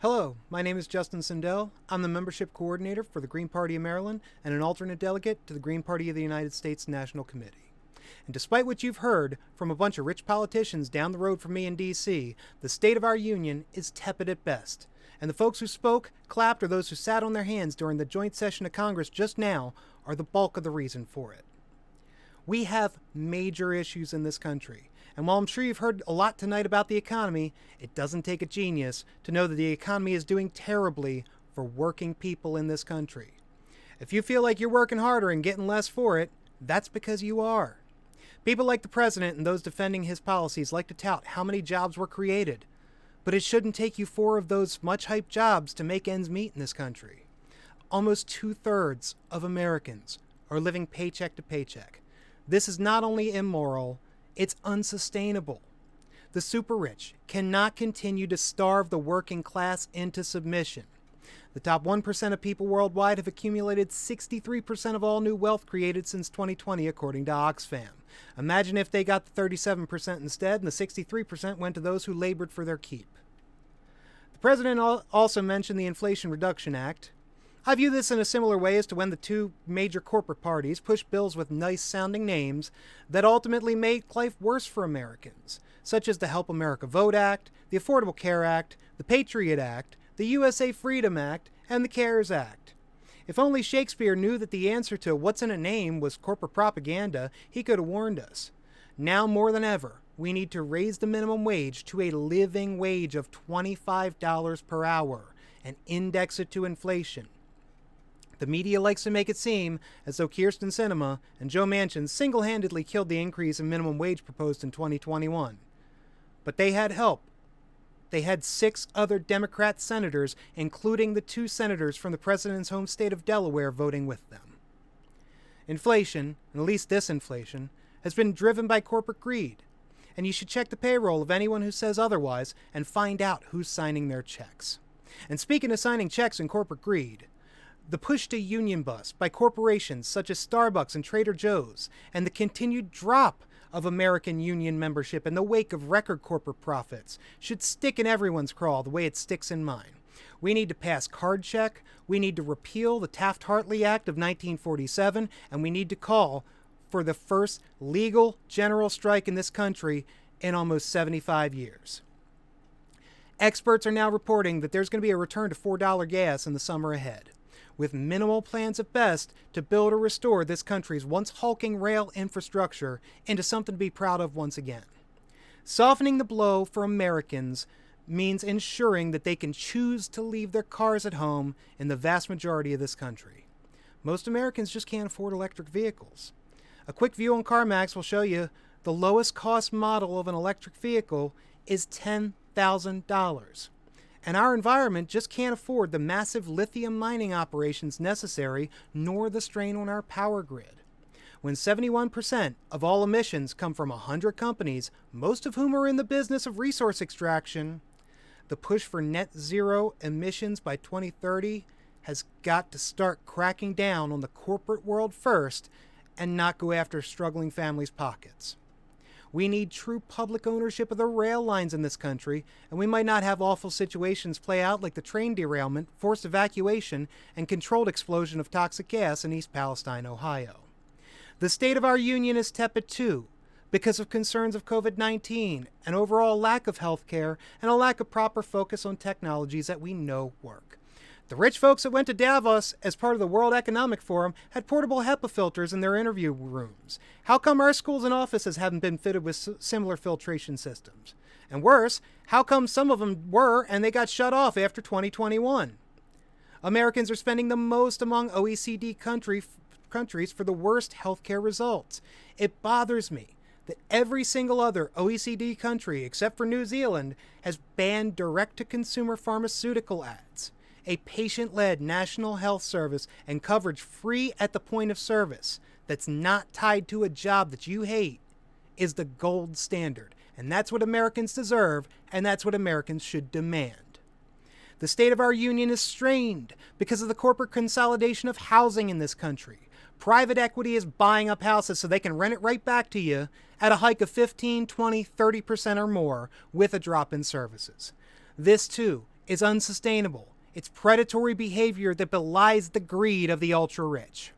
Hello, my name is Justin Sindell. I'm the membership coordinator for the Green Party of Maryland and an alternate delegate to the Green Party of the United States National Committee. And despite what you've heard from a bunch of rich politicians down the road from me in D.C., the state of our union is tepid at best. And the folks who spoke, clapped, or those who sat on their hands during the joint session of Congress just now are the bulk of the reason for it. We have major issues in this country. And while I'm sure you've heard a lot tonight about the economy, it doesn't take a genius to know that the economy is doing terribly for working people in this country. If you feel like you're working harder and getting less for it, that's because you are. People like the president and those defending his policies like to tout how many jobs were created. But it shouldn't take you 4 of those much-hyped jobs to make ends meet in this country. Almost 2/3 of Americans are living paycheck to paycheck. This is not only immoral, it's unsustainable. The super rich cannot continue to starve the working class into submission. The top 1% of people worldwide have accumulated 63% of all new wealth created since 2020, according to Oxfam. Imagine if they got the 37% instead, and the 63% went to those who labored for their keep. The president also mentioned the Inflation Reduction Act. I view this in a similar way as to when the 2 major corporate parties push bills with nice-sounding names that ultimately make life worse for Americans, such as the Help America Vote Act, the Affordable Care Act, the Patriot Act, the USA Freedom Act, and the CARES Act. If only Shakespeare knew that the answer to what's in a name was corporate propaganda, he could have warned us. Now more than ever, we need to raise the minimum wage to a living wage of $25 per hour and index it to inflation. The media likes to make it seem as though Kyrsten Sinema and Joe Manchin single-handedly killed the increase in minimum wage proposed in 2021. But they had help. They had 6 other Democrat senators, including the 2 senators from the president's home state of Delaware, voting with them. Inflation, and at least this inflation, has been driven by corporate greed. And you should check the payroll of anyone who says otherwise and find out who's signing their checks. And speaking of signing checks and corporate greed, the push to union bust by corporations such as Starbucks and Trader Joe's, and the continued drop of American union membership in the wake of record corporate profits should stick in everyone's craw the way it sticks in mine. We need to pass card check, we need to repeal the Taft-Hartley Act of 1947, and we need to call for the first legal general strike in this country in almost 75 years. Experts are now reporting that there's going to be a return to $4 gas in the summer ahead, with minimal plans at best to build or restore this country's once hulking rail infrastructure into something to be proud of once again. Softening the blow for Americans means ensuring that they can choose to leave their cars at home in the vast majority of this country. Most Americans just can't afford electric vehicles. A quick view on CarMax will show you the lowest cost model of an electric vehicle is $10,000. And our environment just can't afford the massive lithium mining operations necessary, nor the strain on our power grid. When 71% of all emissions come from 100 companies, most of whom are in the business of resource extraction, the push for net zero emissions by 2030 has got to start cracking down on the corporate world first and not go after struggling families' pockets. We need true public ownership of the rail lines in this country, and we might not have awful situations play out like the train derailment, forced evacuation, and controlled explosion of toxic gas in East Palestine, Ohio. The state of our union is tepid too, because of concerns of COVID-19, an overall lack of health care, and a lack of proper focus on technologies that we know work. The rich folks that went to Davos as part of the World Economic Forum had portable HEPA filters in their interview rooms. How come our schools and offices haven't been fitted with similar filtration systems? And worse, how come some of them were and they got shut off after 2021? Americans are spending the most among OECD countries for the worst healthcare results. It bothers me that every single other OECD country, except for New Zealand, has banned direct-to-consumer pharmaceutical ads. A patient-led national health service and coverage free at the point of service that's not tied to a job that you hate is the gold standard. And that's what Americans deserve, and that's what Americans should demand. The state of our union is strained because of the corporate consolidation of housing in this country. Private equity is buying up houses so they can rent it right back to you at a hike of 15, 20, 30% or more with a drop in services. This, too, is unsustainable. It's predatory behavior that belies the greed of the ultra-rich.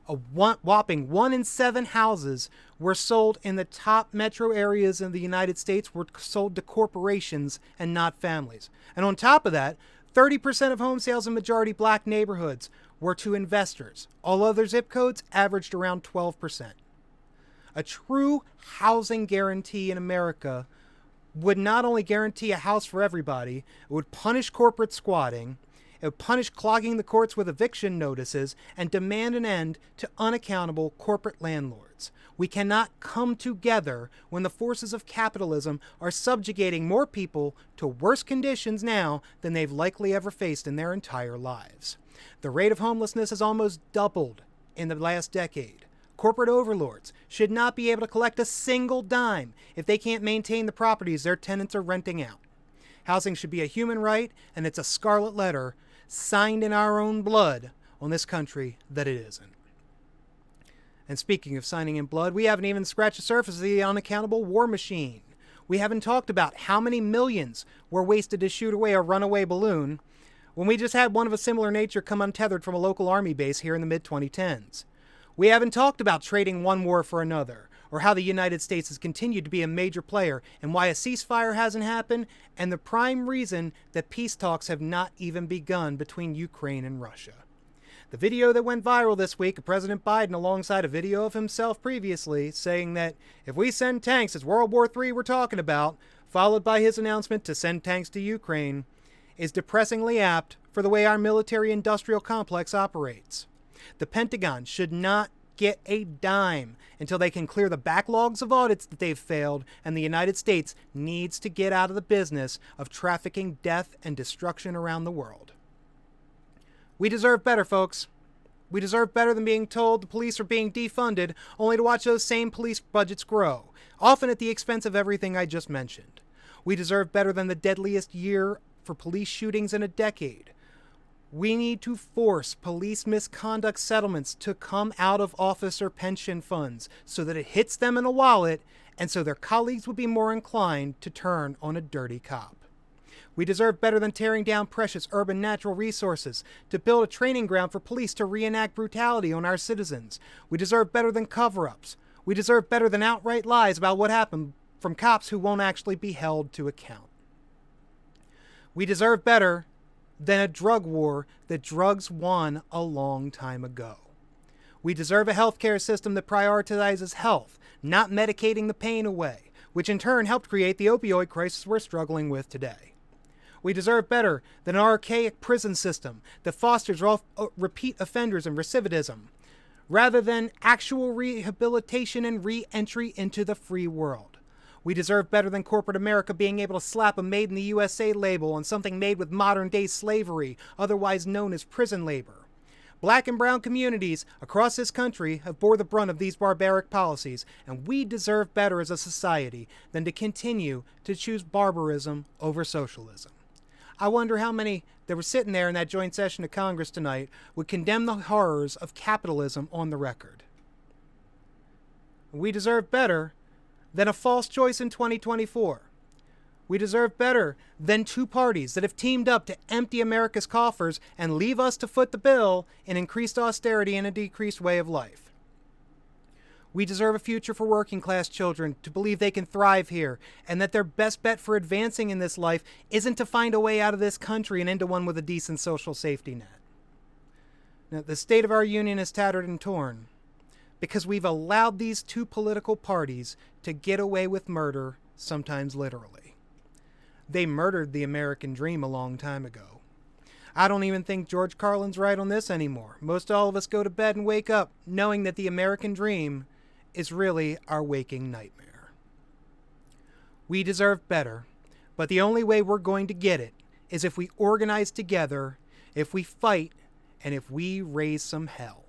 A whopping 1 in 7 houses were sold in the top metro areas in the United States were sold to corporations and not families. And on top of that, 30% of home sales in majority black neighborhoods were to investors. All other zip codes averaged around 12%. A true housing guarantee in America would not only guarantee a house for everybody, it would punish corporate squatting, it would punish clogging the courts with eviction notices, and demand an end to unaccountable corporate landlords. We cannot come together when the forces of capitalism are subjugating more people to worse conditions now than they've likely ever faced in their entire lives. The rate of homelessness has almost doubled in the last decade. Corporate overlords should not be able to collect a single dime if they can't maintain the properties their tenants are renting out. Housing should be a human right, and it's a scarlet letter signed in our own blood on this country that it isn't. And speaking of signing in blood, we haven't even scratched the surface of the unaccountable war machine. We haven't talked about how many millions were wasted to shoot away a runaway balloon when we just had one of a similar nature come untethered from a local army base here in the mid-2010s. We haven't talked about trading one war for another, or how the United States has continued to be a major player, and why a ceasefire hasn't happened, and the prime reason that peace talks have not even begun between Ukraine and Russia. The video that went viral this week of President Biden alongside a video of himself previously saying that if we send tanks, it's World War III we're talking about, followed by his announcement to send tanks to Ukraine, is depressingly apt for the way our military-industrial complex operates. The Pentagon should not get a dime until they can clear the backlogs of audits that they've failed, and the United States needs to get out of the business of trafficking death and destruction around the world. We deserve better, folks. We deserve better than being told the police are being defunded only to watch those same police budgets grow, often at the expense of everything I just mentioned. We deserve better than the deadliest year for police shootings in a decade. We need to force police misconduct settlements to come out of officer pension funds so that it hits them in a wallet and so their colleagues would be more inclined to turn on a dirty cop. We deserve better than tearing down precious urban natural resources to build a training ground for police to reenact brutality on our citizens. We deserve better than cover-ups. We deserve better than outright lies about what happened from cops who won't actually be held to account. We deserve better than a drug war that drugs won a long time ago. We deserve a healthcare system that prioritizes health, not medicating the pain away, which in turn helped create the opioid crisis we're struggling with today. We deserve better than an archaic prison system that fosters repeat offenders and recidivism, rather than actual rehabilitation and re-entry into the free world. We deserve better than corporate America being able to slap a Made in the USA label on something made with modern-day slavery, otherwise known as prison labor. Black and brown communities across this country have bore the brunt of these barbaric policies, and we deserve better as a society than to continue to choose barbarism over socialism. I wonder how many that were sitting there in that joint session of Congress tonight would condemn the horrors of capitalism on the record. We deserve better than a false choice in 2024. We deserve better than two parties that have teamed up to empty America's coffers and leave us to foot the bill in increased austerity and a decreased way of life. We deserve a future for working class children to believe they can thrive here, and that their best bet for advancing in this life isn't to find a way out of this country and into one with a decent social safety net. Now, the state of our union is tattered and torn because we've allowed these two political parties to get away with murder, sometimes literally. They murdered the American dream a long time ago. I don't even think George Carlin's right on this anymore. Most all of us go to bed and wake up knowing that the American dream is really our waking nightmare. We deserve better, but the only way we're going to get it is if we organize together, if we fight, and if we raise some hell.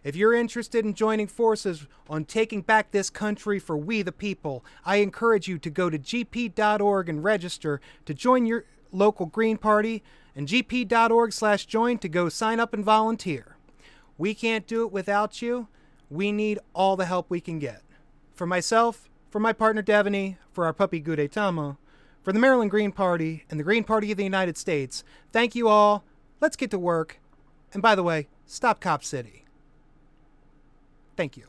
If you're interested in joining forces on taking back this country for we the people, I encourage you to go to gp.org and register to join your local Green Party, and gp.org/join to go sign up and volunteer. We can't do it without you. We need all the help we can get. For myself, for my partner Devaney, for our puppy Gudetama, For the Maryland Green Party and the Green Party of the United States, thank you all. Let's get to work. And by the way, stop Cop City. Thank you.